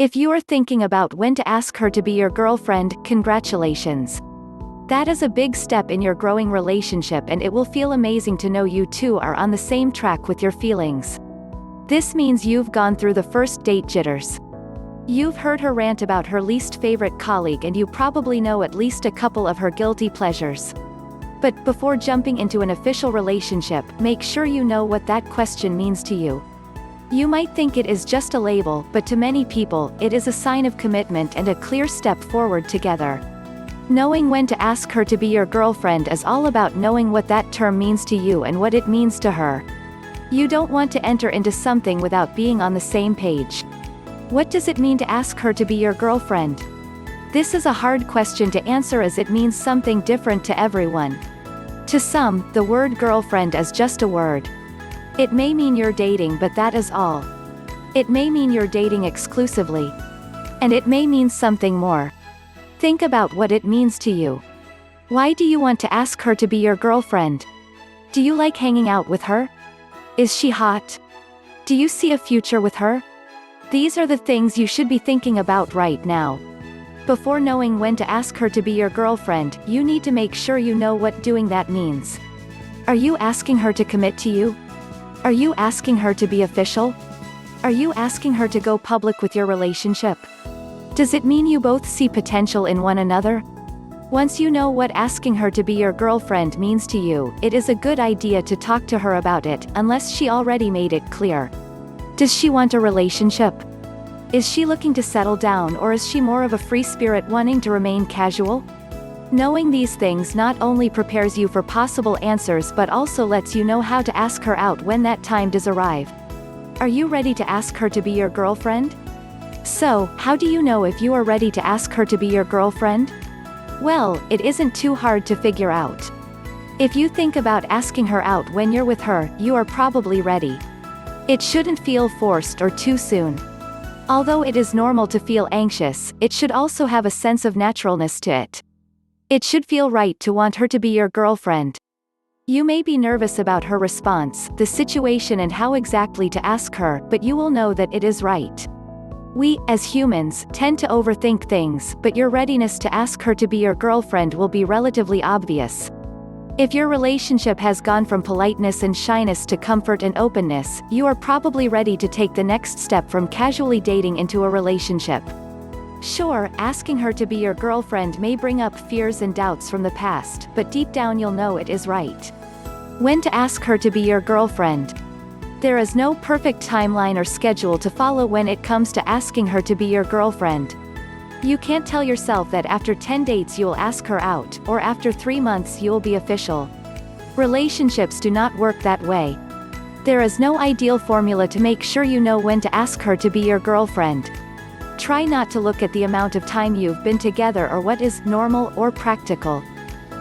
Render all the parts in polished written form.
If you are thinking about when to ask her to be your girlfriend, congratulations. That is a big step in your growing relationship, and it will feel amazing to know you two are on the same track with your feelings. This means you've gone through the first date jitters. You've heard her rant about her least favorite colleague, and you probably know at least a couple of her guilty pleasures. But before jumping into an official relationship, make sure you know what that question means to you. You might think it is just a label, but to many people, it is a sign of commitment and a clear step forward together. Knowing when to ask her to be your girlfriend is all about knowing what that term means to you and what it means to her. You don't want to enter into something without being on the same page. What does it mean to ask her to be your girlfriend? This is a hard question to answer, as it means something different to everyone. To some, the word girlfriend is just a word. It may mean you're dating, but that is all. It may mean you're dating exclusively. And it may mean something more. Think about what it means to you. Why do you want to ask her to be your girlfriend? Do you like hanging out with her? Is she hot? Do you see a future with her? These are the things you should be thinking about right now. Before knowing when to ask her to be your girlfriend, you need to make sure you know what doing that means. Are you asking her to commit to you? Are you asking her to be official? Are you asking her to go public with your relationship? Does it mean you both see potential in one another? Once you know what asking her to be your girlfriend means to you, it is a good idea to talk to her about it, unless she already made it clear. Does she want a relationship? Is she looking to settle down, or is she more of a free spirit wanting to remain casual? Knowing these things not only prepares you for possible answers but also lets you know how to ask her out when that time does arrive. Are you ready to ask her to be your girlfriend? So, how do you know if you are ready to ask her to be your girlfriend? Well, it isn't too hard to figure out. If you think about asking her out when you're with her, you are probably ready. It shouldn't feel forced or too soon. Although it is normal to feel anxious, it should also have a sense of naturalness to it. It should feel right to want her to be your girlfriend. You may be nervous about her response, the situation, and how exactly to ask her, but you will know that it is right. We, as humans, tend to overthink things, but your readiness to ask her to be your girlfriend will be relatively obvious. If your relationship has gone from politeness and shyness to comfort and openness, you are probably ready to take the next step from casually dating into a relationship. Sure, asking her to be your girlfriend may bring up fears and doubts from the past, but deep down you'll know it is right. When to ask her to be your girlfriend? There is no perfect timeline or schedule to follow when it comes to asking her to be your girlfriend. You can't tell yourself that after 10 dates you'll ask her out, or after 3 months you'll be official. Relationships do not work that way. There is no ideal formula to make sure you know when to ask her to be your girlfriend. Try not to look at the amount of time you've been together or what is normal or practical.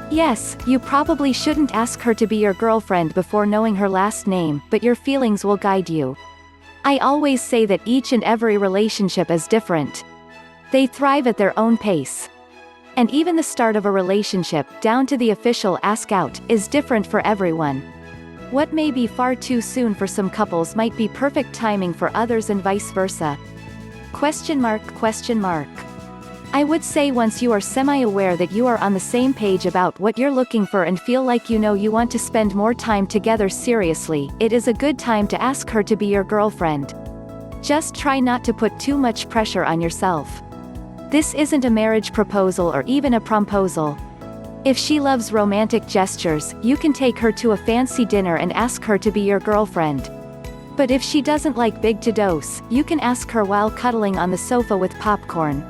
Yes, you probably shouldn't ask her to be your girlfriend before knowing her last name, but your feelings will guide you. I always say that each and every relationship is different. They thrive at their own pace. And even the start of a relationship, down to the official ask out, is different for everyone. What may be far too soon for some couples might be perfect timing for others, and vice versa. Question mark. I would say once you are semi-aware that you are on the same page about what you're looking for and feel like you know you want to spend more time together seriously, it is a good time to ask her to be your girlfriend. Just try not to put too much pressure on yourself. This isn't a marriage proposal or even a promposal. If she loves romantic gestures, you can take her to a fancy dinner and ask her to be your girlfriend. But if she doesn't like big to dose, you can ask her while cuddling on the sofa with popcorn.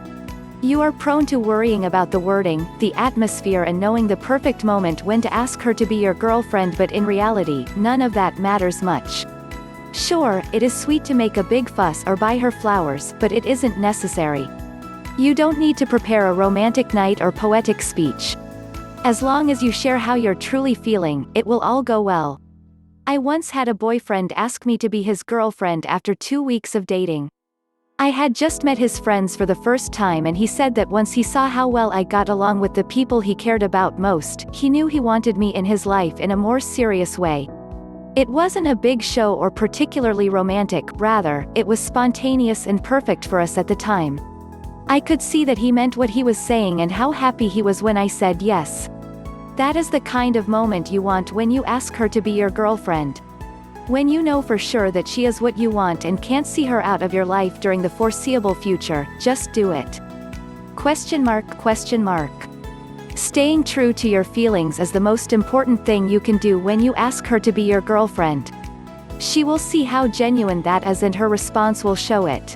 You are prone to worrying about the wording, the atmosphere, and knowing the perfect moment when to ask her to be your girlfriend, but in reality, none of that matters much. Sure, it is sweet to make a big fuss or buy her flowers, but it isn't necessary. You don't need to prepare a romantic night or poetic speech. As long as you share how you're truly feeling, it will all go well. I once had a boyfriend ask me to be his girlfriend after 2 weeks of dating. I had just met his friends for the first time, and he said that once he saw how well I got along with the people he cared about most, he knew he wanted me in his life in a more serious way. It wasn't a big show or particularly romantic, rather, it was spontaneous and perfect for us at the time. I could see that he meant what he was saying and how happy he was when I said yes. That is the kind of moment you want when you ask her to be your girlfriend. When you know for sure that she is what you want and can't see her out of your life during the foreseeable future, just do it. Question mark. Staying true to your feelings is the most important thing you can do when you ask her to be your girlfriend. She will see how genuine that is and her response will show it.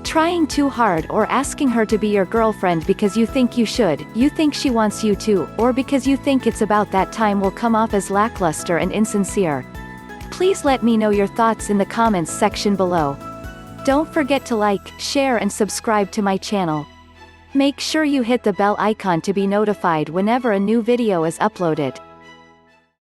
Trying too hard or asking her to be your girlfriend because you think you should, you think she wants you to, or because you think it's about that time will come off as lackluster and insincere. Please let me know your thoughts in the comments section below. Don't forget to like, share and subscribe to my channel. Make sure you hit the bell icon to be notified whenever a new video is uploaded.